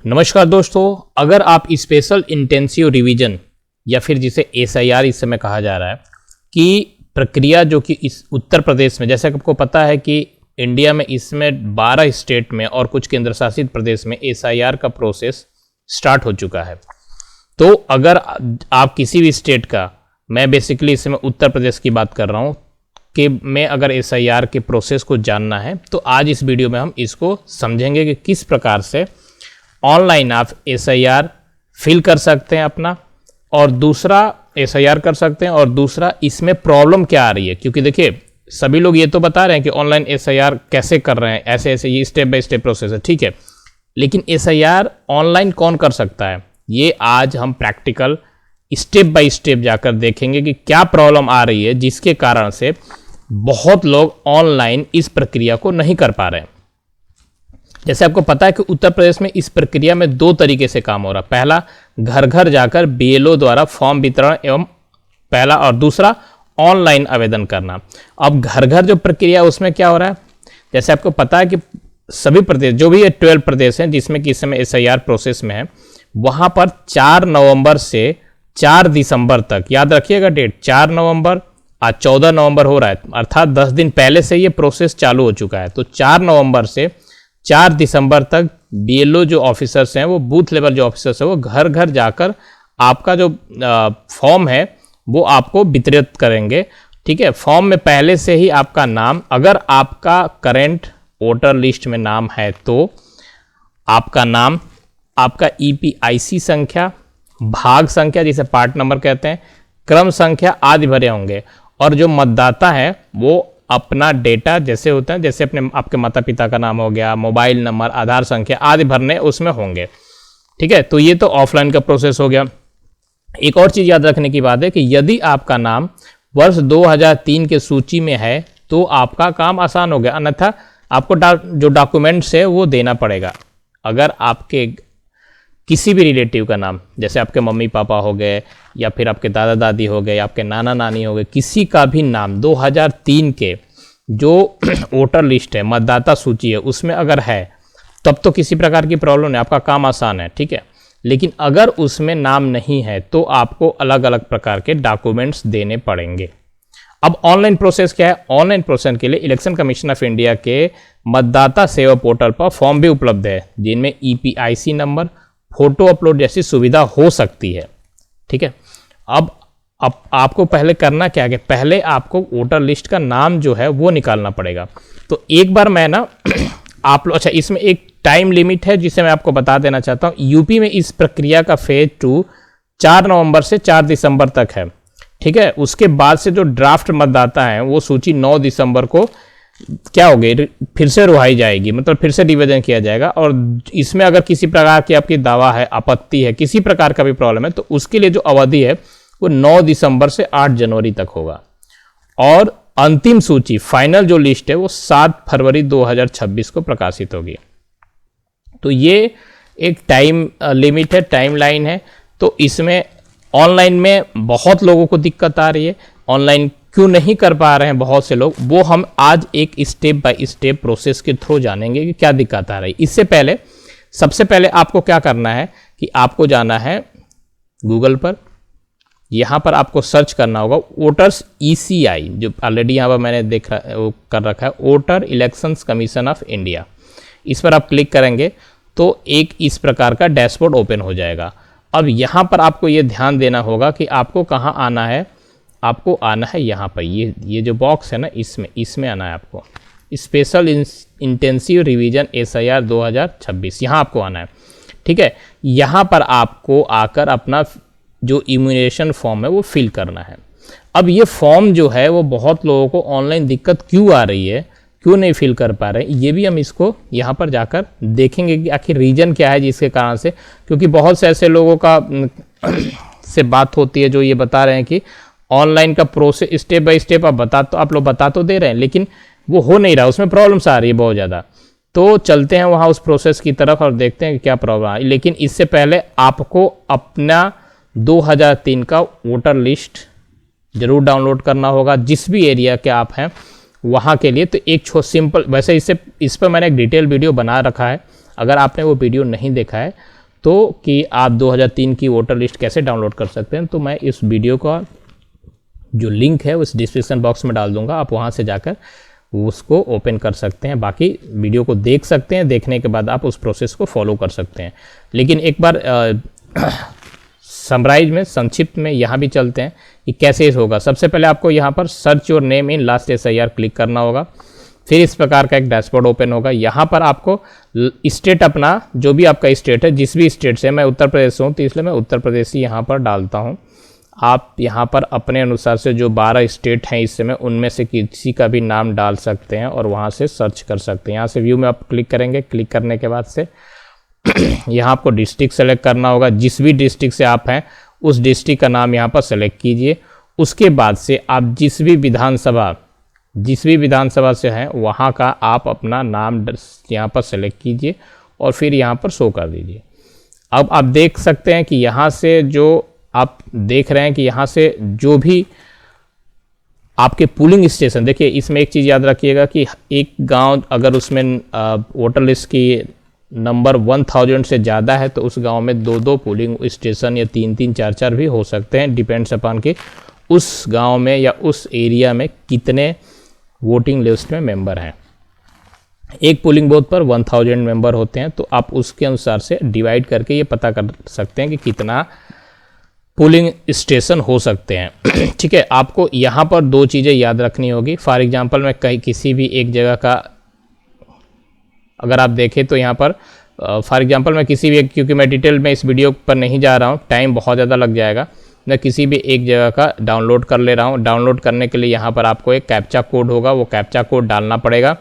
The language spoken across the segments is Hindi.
नमस्कार दोस्तों, अगर आप स्पेशल इंटेंसिव रिवीजन या फिर जिसे एसआईआर इस समय कहा जा रहा है कि प्रक्रिया जो कि इस उत्तर प्रदेश में, जैसे आपको पता है कि इंडिया में इसमें 12 स्टेट में और कुछ केंद्र शासित प्रदेश में एसआईआर का प्रोसेस स्टार्ट हो चुका है। तो अगर आप किसी भी स्टेट का, मैं बेसिकली इस समय उत्तर प्रदेश की बात कर रहा हूँ कि मैं अगर एसआईआर के प्रोसेस को जानना है तो आज इस वीडियो में हम इसको समझेंगे कि किस प्रकार से ऑनलाइन आप एसआईआर फिल कर सकते हैं अपना, और दूसरा एसआईआर कर सकते हैं, और दूसरा इसमें प्रॉब्लम क्या आ रही है। क्योंकि देखिए, सभी लोग ये तो बता रहे हैं कि ऑनलाइन एसआईआर कैसे कर रहे हैं, ऐसे ऐसे ये स्टेप बाय स्टेप प्रोसेस है, ठीक है, लेकिन एसआईआर ऑनलाइन कौन कर सकता है, ये आज हम प्रैक्टिकल स्टेप बाय स्टेप जाकर देखेंगे कि क्या प्रॉब्लम आ रही है जिसके कारण से बहुत लोग ऑनलाइन इस प्रक्रिया को नहीं कर पा रहे हैं। जैसे आपको पता है कि उत्तर प्रदेश में इस प्रक्रिया में 2 तरीके से काम हो रहा है। पहला, घर घर जाकर बीएलओ द्वारा फॉर्म वितरण एवं पहला, और दूसरा ऑनलाइन आवेदन करना। अब घर घर जो प्रक्रिया उसमें क्या हो रहा है, जैसे आपको पता है कि सभी प्रदेश, जो भी ये 12 प्रदेश हैं जिसमें कि इस समय एसआईआर प्रोसेस में है, वहां पर 4 नवंबर से 4 दिसंबर तक, याद रखिएगा डेट, 4 नवंबर, आज 14 नवंबर हो रहा है, अर्थात 10 दिन पहले से ये प्रोसेस चालू हो चुका है। तो 4 नवंबर से 4 दिसंबर तक बीएलओ जो ऑफिसर्स हैं, वो बूथ लेवल जो ऑफिसर्स हैं, वो घर घर जाकर आपका जो फॉर्म है वो आपको वितरित करेंगे। ठीक है, फॉर्म में पहले से ही आपका नाम, अगर आपका करंट वोटर लिस्ट में नाम है तो आपका नाम, आपका ईपीआईसी संख्या, भाग संख्या जिसे पार्ट नंबर कहते हैं, क्रम संख्या आदि भरे होंगे। और जो मतदाता है वो अपना डेटा जैसे होता है, जैसे अपने आपके माता पिता का नाम हो गया, मोबाइल नंबर, आधार संख्या आदि भरने उसमें होंगे। ठीक है, तो ये तो ऑफलाइन का प्रोसेस हो गया। एक और चीज़ याद रखने की बात है कि यदि आपका नाम वर्ष 2003 के सूची में है तो आपका काम आसान हो गया, अन्यथा आपको जो डॉक्यूमेंट्स है वो देना पड़ेगा। अगर आपके किसी भी रिलेटिव का नाम, जैसे आपके मम्मी पापा हो गए या फिर आपके दादा दादी हो गए, आपके नाना नानी हो गए, किसी का भी नाम 2003 के जो वोटर लिस्ट है, मतदाता सूची है, उसमें अगर है तब तो किसी प्रकार की प्रॉब्लम नहीं, आपका काम आसान है। ठीक है, लेकिन अगर उसमें नाम नहीं है तो आपको अलग अलग प्रकार के डॉक्यूमेंट्स देने पड़ेंगे। अब ऑनलाइन प्रोसेस क्या है? ऑनलाइन प्रोसेस के लिए इलेक्शन कमीशन ऑफ इंडिया के मतदाता सेवा पोर्टल पर फॉर्म भी उपलब्ध है जिनमें ईपीआईसी नंबर, फोटो अपलोड जैसी सुविधा हो सकती है। ठीक है, अब आपको पहले करना क्या है, पहले आपको वोटर लिस्ट का नाम जो है वो निकालना पड़ेगा। तो एक बार मैं ना आप लोग, अच्छा, इसमें एक टाइम लिमिट है जिसे मैं आपको बता देना चाहता हूँ। यूपी में इस प्रक्रिया का फेज 2 4 नवंबर से 4 दिसंबर तक है। ठीक है, उसके बाद से जो ड्राफ्ट मतदाता हैं वो सूची 9 दिसंबर को क्या हो गई, फिर से रुहाई जाएगी, मतलब फिर से रिवीजन किया जाएगा। और इसमें अगर किसी प्रकार की आपकी दावा है, आपत्ति है, किसी प्रकार का भी प्रॉब्लम है, तो उसके लिए जो अवधि है वो 9 दिसंबर से 8 जनवरी तक होगा। और अंतिम सूची, फाइनल जो लिस्ट है वो 7 फरवरी 2026 को प्रकाशित होगी। तो ये एक टाइम लिमिट है, टाइम लाइन है। तो इसमें ऑनलाइन में बहुत लोगों को दिक्कत आ रही है, ऑनलाइन क्यों नहीं कर पा रहे हैं बहुत से लोग, वो हम आज एक स्टेप बाय स्टेप प्रोसेस के थ्रू जानेंगे कि क्या दिक्कत आ रही है। इससे पहले, सबसे पहले आपको क्या करना है कि आपको जाना है गूगल पर, यहाँ पर आपको सर्च करना होगा वोटर्स ईसीआई, जो ऑलरेडी यहाँ पर मैंने वो कर रखा है, voter elections commission of India. इस पर आप क्लिक करेंगे तो एक इस प्रकार का डैशबोर्ड ओपन हो जाएगा। अब यहाँ पर आपको ये ध्यान देना होगा कि आपको कहाँ आना है, आपको आना है यहाँ पर, ये जो बॉक्स है ना, इसमें आना है आपको, स्पेशल इंटेंसिव रिवीजन एसआईआर 2026, यहाँ आपको आना है। ठीक है, यहाँ पर आपको आकर अपना जो इम्यूनेशन फॉर्म है वो फिल करना है। अब ये फॉर्म जो है वो बहुत लोगों को ऑनलाइन दिक्कत क्यों आ रही है, क्यों नहीं फिल कर पा रहे, ये भी हम इसको यहाँ पर जाकर देखेंगे कि आखिर रीजन क्या है जिसके कारण से। क्योंकि बहुत से ऐसे लोगों का से बात होती है जो ये बता रहे हैं कि ऑनलाइन का प्रोसेस स्टेप बाय स्टेप आप लोग बता तो दे रहे हैं, लेकिन वो हो नहीं रहा, उसमें प्रॉब्लम्स आ रही है बहुत ज़्यादा। तो चलते हैं वहाँ उस प्रोसेस की तरफ और देखते हैं कि क्या प्रॉब्लम है। लेकिन इससे पहले आपको अपना 2003 का वोटर लिस्ट जरूर डाउनलोड करना होगा, जिस भी एरिया के आप हैं वहाँ के लिए। तो एक सिंपल, वैसे इस पर मैंने एक डिटेल वीडियो बना रखा है, अगर आपने वो वीडियो नहीं देखा है तो कि आप 2003 की वोटर लिस्ट कैसे डाउनलोड कर सकते हैं, तो मैं इस वीडियो का जो लिंक है उस डिस्क्रिप्शन बॉक्स में डाल दूंगा, आप वहाँ से जाकर उसको ओपन कर सकते हैं, बाकी वीडियो को देख सकते हैं, देखने के बाद आप उस प्रोसेस को फॉलो कर सकते हैं। लेकिन एक बार समराइज में, संक्षिप्त में यहाँ भी चलते हैं कि कैसे होगा। सबसे पहले आपको यहाँ पर search your name in last SIR click करना होगा। फिर इस प्रकार का एक डैशबोर्ड ओपन होगा। यहाँ पर आपको स्टेट, अपना जो भी आपका स्टेट है, जिस भी स्टेट से, मैं उत्तर प्रदेश से हूँ तो इसलिए मैं उत्तर प्रदेश ही यहाँ पर डालता हूँ। आप यहाँ पर अपने अनुसार से जो 12 स्टेट हैं इस समय, उनमें से किसी का भी नाम डाल सकते हैं और वहाँ से सर्च कर सकते हैं। यहाँ से व्यू में आप क्लिक करेंगे। क्लिक करने के बाद से यहाँ आपको डिस्ट्रिक्ट सेलेक्ट करना होगा। जिस भी डिस्ट्रिक्ट से आप हैं उस डिस्ट्रिक्ट का नाम यहाँ पर सेलेक्ट कीजिए। उसके बाद से आप जिस भी विधानसभा से हैं वहाँ का आप अपना नाम यहाँ पर सेलेक्ट कीजिए और फिर यहाँ पर शो कर दीजिए। अब आप देख सकते हैं कि यहाँ से जो आप देख रहे हैं कि यहाँ से जो भी आपके पोलिंग स्टेशन, देखिए इसमें एक चीज़ याद रखिएगा कि एक गांव अगर उसमें वोटर लिस्ट की नंबर 1000 से ज़्यादा है तो उस गांव में 2-2 पोलिंग स्टेशन या 3-3, 4-4 भी हो सकते हैं, डिपेंड्स अपॉन कि उस गांव में या उस एरिया में कितने वोटिंग लिस्ट में मेंबर हैं। एक पोलिंग बूथ पर 1000 मेंबर होते हैं, तो आप उसके अनुसार से डिवाइड करके ये पता कर सकते हैं कि कितना पोलिंग स्टेशन हो सकते हैं। ठीक है, आपको यहाँ पर 2 चीज़ें याद रखनी होगी। फॉर एग्जांपल मैं कहीं किसी भी एक जगह का अगर आप देखें तो यहाँ पर फॉर एग्जांपल मैं किसी भी, क्योंकि मैं डिटेल में इस वीडियो पर नहीं जा रहा हूँ, टाइम बहुत ज़्यादा लग जाएगा, मैं किसी भी एक जगह का डाउनलोड कर ले रहा हूँ। डाउनलोड करने के लिए यहाँ पर आपको एक कैप्चा कोड होगा, वो कैप्चा कोड डालना पड़ेगा।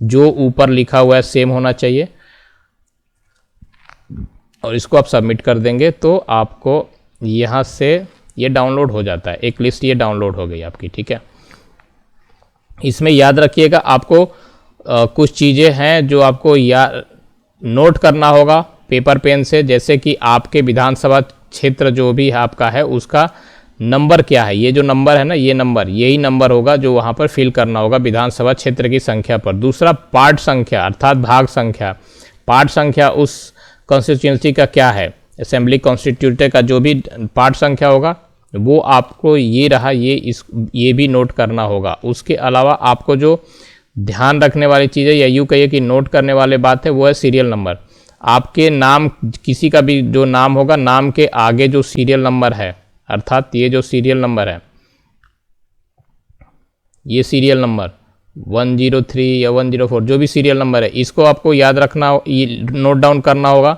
जो ऊपर लिखा हुआ है सेम होना चाहिए और इसको आप सबमिट कर देंगे तो आपको यहाँ से ये डाउनलोड हो जाता है। एक लिस्ट ये डाउनलोड हो गई आपकी। ठीक है, इसमें याद रखिएगा आपको कुछ चीज़ें हैं जो आपको नोट करना होगा पेपर पेन से, जैसे कि आपके विधानसभा क्षेत्र जो भी आपका है उसका नंबर क्या है। ये जो नंबर है ना, ये नंबर, यही नंबर होगा जो वहाँ पर फिल करना होगा विधानसभा क्षेत्र की संख्या पर। दूसरा पार्ट संख्या अर्थात भाग संख्या, पार्ट संख्या उस कॉन्स्टिट्यूंसी का क्या है, असेंबली कॉन्स्टिट्यूटेड का जो भी पार्ट संख्या होगा वो आपको ये रहा, ये भी नोट करना होगा। उसके अलावा आपको जो ध्यान रखने वाली चीज़ है या यूँ कहिए कि नोट करने वाली बात है वो है सीरियल नंबर। आपके नाम, किसी का भी जो नाम होगा, नाम के आगे जो सीरियल नंबर है, अर्थात ये जो सीरियल नंबर है, ये सीरियल नंबर 103 या 104 जो भी सीरियल नंबर है, इसको आपको याद रखना, नोट डाउन करना होगा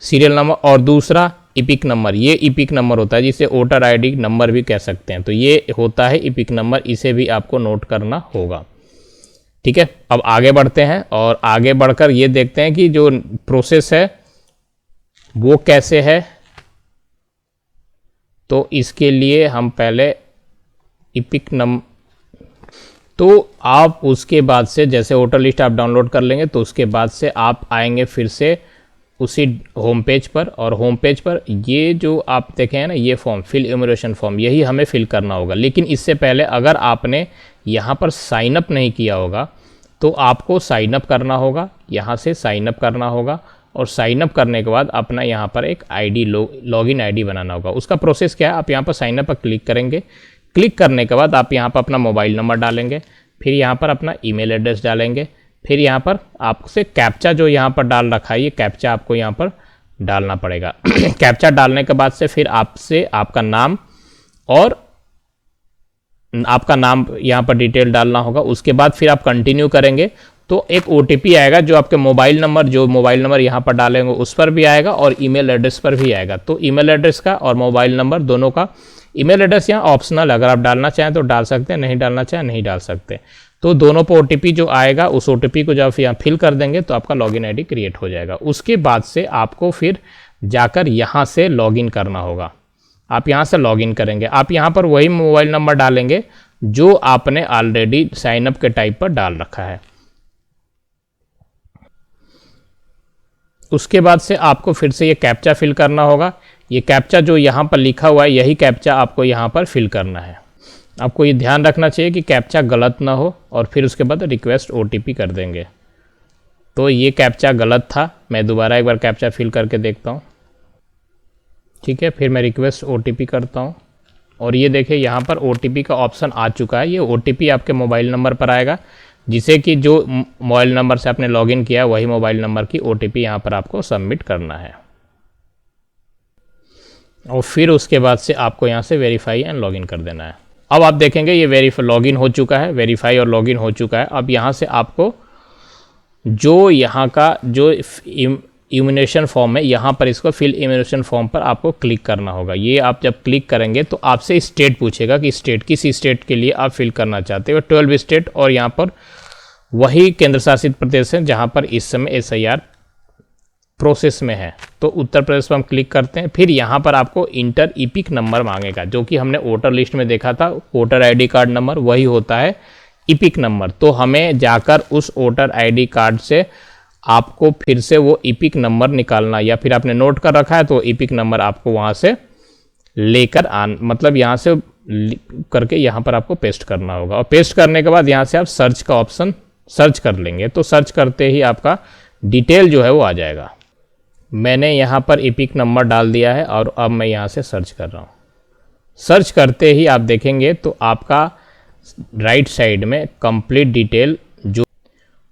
सीरियल नंबर। और दूसरा इपिक नंबर, ये इपिक नंबर होता है जिसे वोटर ID नंबर भी कह सकते हैं, तो ये होता है इपिक नंबर, इसे भी आपको नोट करना होगा। ठीक है, अब आगे बढ़ते हैं और आगे बढ़कर ये देखते हैं कि जो प्रोसेस है वो कैसे है। तो इसके लिए हम पहले इपिक नंबर, तो आप उसके बाद से जैसे वोटर लिस्ट आप डाउनलोड कर लेंगे तो उसके बाद से आप आएंगे फिर से उसी होम पेज पर, और होम पेज पर ये जो आप देखें हैं ना, ये फॉर्म फिल इन्यूमरेशन फॉर्म, यही हमें फिल करना होगा। लेकिन इससे पहले अगर आपने यहाँ पर साइन अप नहीं किया होगा तो आपको साइन अप करना होगा, यहाँ से साइन अप करना होगा और साइन अप करने के बाद अपना यहाँ पर एक ID लॉगिन ID बनाना होगा। उसका प्रोसेस क्या है, आप यहाँ पर साइन अप पर क्लिक करेंगे। क्लिक करने के बाद आप यहाँ पर अपना मोबाइल नंबर डालेंगे, फिर यहाँ पर अपना ईमेल एड्रेस डालेंगे, फिर यहाँ पर आपसे कैप्चा जो यहाँ पर डाल रखा है, ये कैप्चा आपको यहाँ पर डालना पड़ेगा। कैप्चा डालने के बाद से फिर आपसे आपका नाम और आपका नाम यहाँ पर डिटेल डालना होगा। उसके बाद फिर आप कंटिन्यू करेंगे तो एक OTP आएगा जो आपके मोबाइल नंबर यहाँ पर डालेंगे उस पर भी आएगा और ईमेल एड्रेस पर भी आएगा। तो ईमेल एड्रेस का और मोबाइल नंबर दोनों का, ईमेल एड्रेस यहाँ ऑप्शनल, अगर आप डालना चाहें तो डाल सकते हैं, नहीं डालना चाहें नहीं डाल सकते। तो दोनों पर OTP जो आएगा उस OTP को जब यहाँ फिल कर देंगे तो आपका लॉगिन ID क्रिएट हो जाएगा। उसके बाद से आपको फिर जाकर यहाँ से लॉगिन करना होगा। आप यहाँ से लॉगिन करेंगे, आप यहाँ पर वही मोबाइल नंबर डालेंगे जो आपने ऑलरेडी साइन अप के टाइप पर डाल रखा है। उसके बाद से आपको फिर से ये कैप्चा फिल करना होगा। ये कैप्चा जो यहाँ पर लिखा हुआ है यही कैप्चा आपको यहाँ पर फिल करना है। आपको ये ध्यान रखना चाहिए कि कैप्चा गलत ना हो और फिर उसके बाद रिक्वेस्ट OTP कर देंगे तो ये कैप्चा गलत था, मैं दोबारा एक बार कैप्चा फिल करके देखता हूँ। ठीक है, फिर मैं रिक्वेस्ट OTP करता हूँ और ये देखिए यहाँ पर OTP का ऑप्शन आ चुका है। ये OTP आपके मोबाइल नंबर पर आएगा, जिसे कि जो मोबाइल नंबर से आपने लॉगिन किया वही मोबाइल नंबर की OTP यहाँ पर आपको सबमिट करना है और फिर उसके बाद से आपको यहाँ से वेरीफाई एंड लॉगिन कर देना है। अब आप देखेंगे ये लॉगिन हो चुका है, वेरीफाई और लॉगिन हो चुका है। अब यहाँ से आपको जो यहाँ का जो इम्यूनेशन फॉर्म है, यहाँ पर इसको फिल इम्यूनेशन फॉर्म पर आपको क्लिक करना होगा। ये आप जब क्लिक करेंगे तो आपसे स्टेट पूछेगा कि स्टेट किस स्टेट के लिए आप फिल करना चाहते हो। 12 स्टेट और यहाँ पर वही केंद्र शासित प्रदेश है जहाँ पर इस समय SIR प्रोसेस में है। तो उत्तर प्रदेश पर हम क्लिक करते हैं। फिर यहाँ पर आपको इंटर EPIC नंबर मांगेगा, जो कि हमने वोटर लिस्ट में देखा था, वोटर ID कार्ड नंबर वही होता है EPIC नंबर। तो हमें जाकर उस वोटर ID कार्ड से आपको फिर से वो EPIC नंबर निकालना, या फिर आपने नोट कर रखा है तो EPIC नंबर आपको वहाँ से लेकर मतलब यहाँ से करके यहाँ पर आपको पेस्ट करना होगा। और पेस्ट करने के बाद यहाँ से आप सर्च का ऑप्शन सर्च कर लेंगे, तो सर्च करते ही आपका डिटेल जो है वो आ जाएगा। मैंने यहाँ पर EPIC नंबर डाल दिया है और अब मैं यहाँ से सर्च कर रहा हूँ। सर्च करते ही आप देखेंगे तो आपका राइट साइड में कंप्लीट डिटेल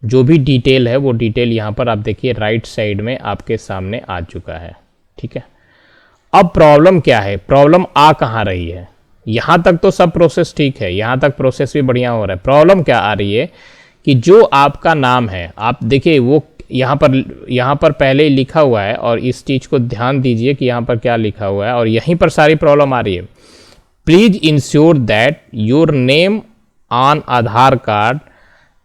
जो भी डिटेल है वो डिटेल यहाँ पर आप देखिए राइट साइड में आपके सामने आ चुका है। ठीक है, अब प्रॉब्लम क्या है, प्रॉब्लम आ कहाँ रही है? यहाँ तक तो सब प्रोसेस ठीक है, यहाँ तक प्रोसेस भी बढ़िया हो रहा है। प्रॉब्लम क्या आ रही है कि जो आपका नाम है, आप देखिए वो यहाँ पर पहले ही लिखा हुआ है, और इस चीज़ को ध्यान दीजिए कि यहाँ पर क्या लिखा हुआ है, और यहीं पर सारी प्रॉब्लम आ रही है। Please ensure that your name on Aadhaar card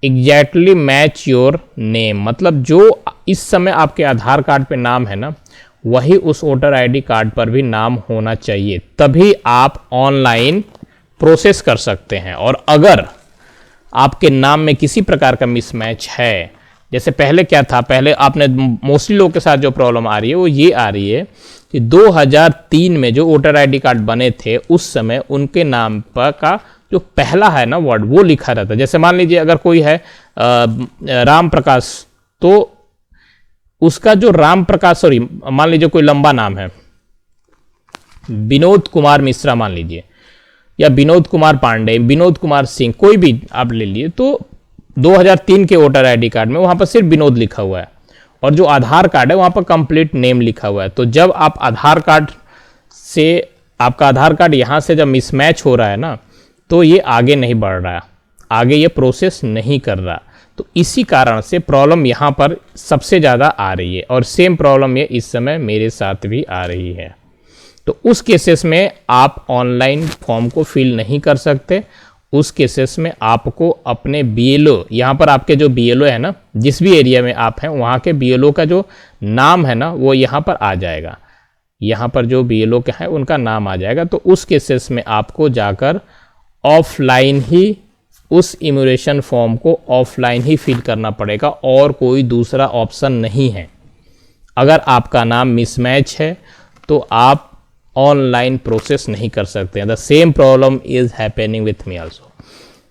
exactly match your name, मतलब जो इस समय आपके आधार कार्ड पे नाम है ना, वही उस वोटर ID कार्ड पर भी नाम होना चाहिए, तभी आप ऑनलाइन प्रोसेस कर सकते हैं। और अगर आपके नाम में किसी प्रकार का मिसमैच है, जैसे पहले क्या था, पहले आपने मोस्टली लोगों के साथ जो प्रॉब्लम आ रही है वो ये आ रही है कि 2003 में जो वोटर ID कार्ड बने थे उस समय उनके नाम पर का जो पहला है ना वर्ड वो लिखा रहता है। जैसे मान लीजिए अगर कोई है राम प्रकाश, तो उसका जो राम प्रकाश, सॉरी मान लीजिए कोई लंबा नाम है, विनोद कुमार मिश्रा मान लीजिए, या विनोद कुमार पांडे, विनोद कुमार सिंह, कोई भी आप ले लिए, तो 2003 के वोटर ID कार्ड में वहां पर सिर्फ विनोद लिखा हुआ है, और जो आधार कार्ड है वहां पर कंप्लीट नेम लिखा हुआ है। तो जब आप आधार कार्ड से, आपका आधार कार्ड यहां से जब मिसमैच हो रहा है ना, तो ये आगे नहीं बढ़ रहा, आगे ये प्रोसेस नहीं कर रहा। तो इसी कारण से प्रॉब्लम यहाँ पर सबसे ज़्यादा आ रही है, और सेम प्रॉब्लम ये इस समय मेरे साथ भी आ रही है। तो उस केसेस में आप ऑनलाइन फॉर्म को फिल नहीं कर सकते। उस केसेस में आपको अपने BLO, यहाँ पर आपके जो BLO है ना, जिस भी एरिया में आप हैं वहाँ के BLO का जो नाम है ना वो यहाँ पर आ जाएगा, यहाँ पर जो BLO के हैं उनका नाम आ जाएगा। तो उस केसेस में आपको जाकर ऑफलाइन ही उस इम्यूनेशन फॉर्म को ऑफलाइन ही फिल करना पड़ेगा, और कोई दूसरा ऑप्शन नहीं है। अगर आपका नाम मिसमैच है तो आप ऑनलाइन प्रोसेस नहीं कर सकते हैं। The same problem is happening with me also,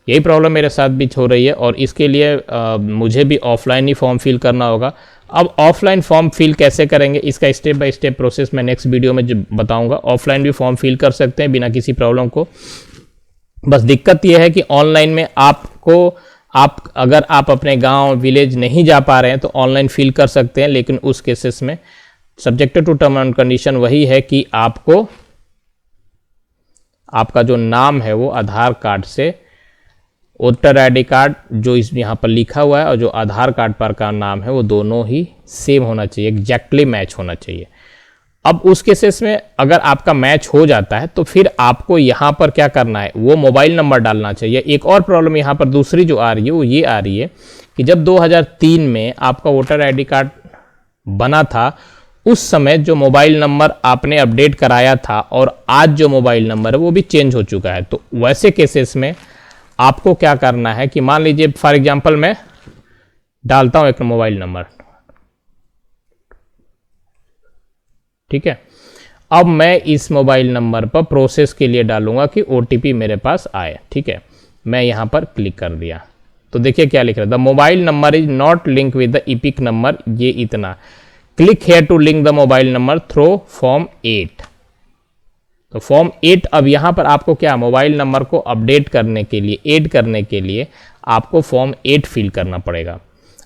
यही प्रॉब्लम मेरे साथ भी हो रही है, और इसके लिए मुझे भी ऑफलाइन ही फॉर्म फिल करना होगा। अब ऑफलाइन फॉर्म फिल कैसे करेंगे, इसका स्टेप बाय स्टेप प्रोसेस मैं नेक्स्ट वीडियो में बताऊंगा। ऑफलाइन भी फॉर्म फिल कर सकते हैं बिना किसी प्रॉब्लम को। बस दिक्कत यह है कि ऑनलाइन में अगर आप अपने गांव विलेज नहीं जा पा रहे हैं तो ऑनलाइन फिल कर सकते हैं, लेकिन उस केसेस में subjected to term and condition वही है कि आपको आपका जो नाम है वो आधार कार्ड से वोटर ID कार्ड जो इस यहाँ पर लिखा हुआ है और जो आधार कार्ड पर का नाम है वो दोनों ही सेम होना चाहिए, एग्जैक्टली मैच होना चाहिए। अब उस केसेस में अगर आपका मैच हो जाता है तो फिर आपको यहाँ पर क्या करना है, वो मोबाइल नंबर डालना चाहिए। एक और प्रॉब्लम यहाँ पर दूसरी जो आ रही है वो ये आ रही है कि जब 2003 में आपका वोटर ID कार्ड बना था उस समय जो मोबाइल नंबर आपने अपडेट कराया था और आज जो मोबाइल नंबर है वो भी चेंज हो चुका है। तो वैसे केसेस में आपको क्या करना है कि मान लीजिए फॉर एग्जांपल मैं डालता हूं एक मोबाइल नंबर, ठीक है। अब मैं इस मोबाइल नंबर पर प्रोसेस के लिए डालूंगा कि OTP मेरे पास आए, ठीक है। मैं यहां पर क्लिक कर दिया, तो देखिए क्या लिख रहा है, the mobile number is not link with the epic number, ये इतना, click here to link the mobile number through form 8। तो फॉर्म 8 अब यहाँ पर आपको क्या, मोबाइल नंबर को अपडेट करने के लिए, ऐड करने के लिए आपको फॉर्म 8 फिल करना पड़ेगा।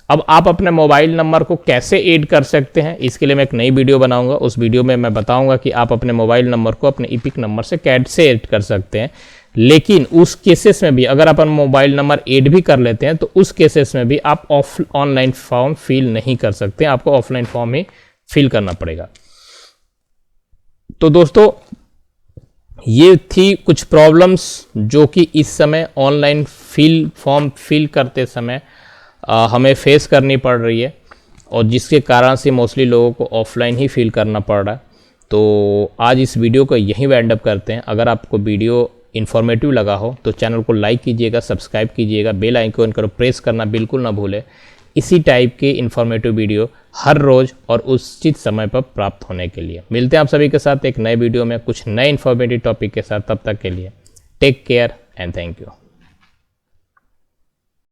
अब आप अपने मोबाइल नंबर को कैसे ऐड कर सकते हैं, इसके लिए मैं एक नई वीडियो बनाऊंगा। उस वीडियो में मैं बताऊंगा कि आप अपने मोबाइल नंबर को अपने इपिक नंबर से कैसे ऐड कर सकते हैं। लेकिन उस केसेस में भी अगर आप मोबाइल नंबर ऐड भी कर लेते हैं तो उस केसेस में भी आप ऑनलाइन फॉर्म फिल नहीं कर सकते, आपको ऑफलाइन फॉर्म ही फिल करना पड़ेगा। तो दोस्तों ये थी कुछ प्रॉब्लम्स जो कि इस समय ऑनलाइन फॉर्म फिल करते समय हमें फेस करनी पड़ रही है, और जिसके कारण से मोस्टली लोगों को ऑफलाइन ही फिल करना पड़ रहा है। तो आज इस वीडियो को यहीं वाइंड अप करते हैं। अगर आपको वीडियो इन्फॉर्मेटिव लगा हो तो चैनल को लाइक कीजिएगा, सब्सक्राइब कीजिएगा, बेल आइकन को प्रेस करना बिल्कुल ना भूलें। इसी टाइप के इन्फॉर्मेटिव वीडियो हर रोज़ और उचित समय पर प्राप्त होने के लिए मिलते हैं आप सभी के साथ एक नए वीडियो में कुछ नए इन्फॉर्मेटिव टॉपिक के साथ। तब तक के लिए take care and thank you.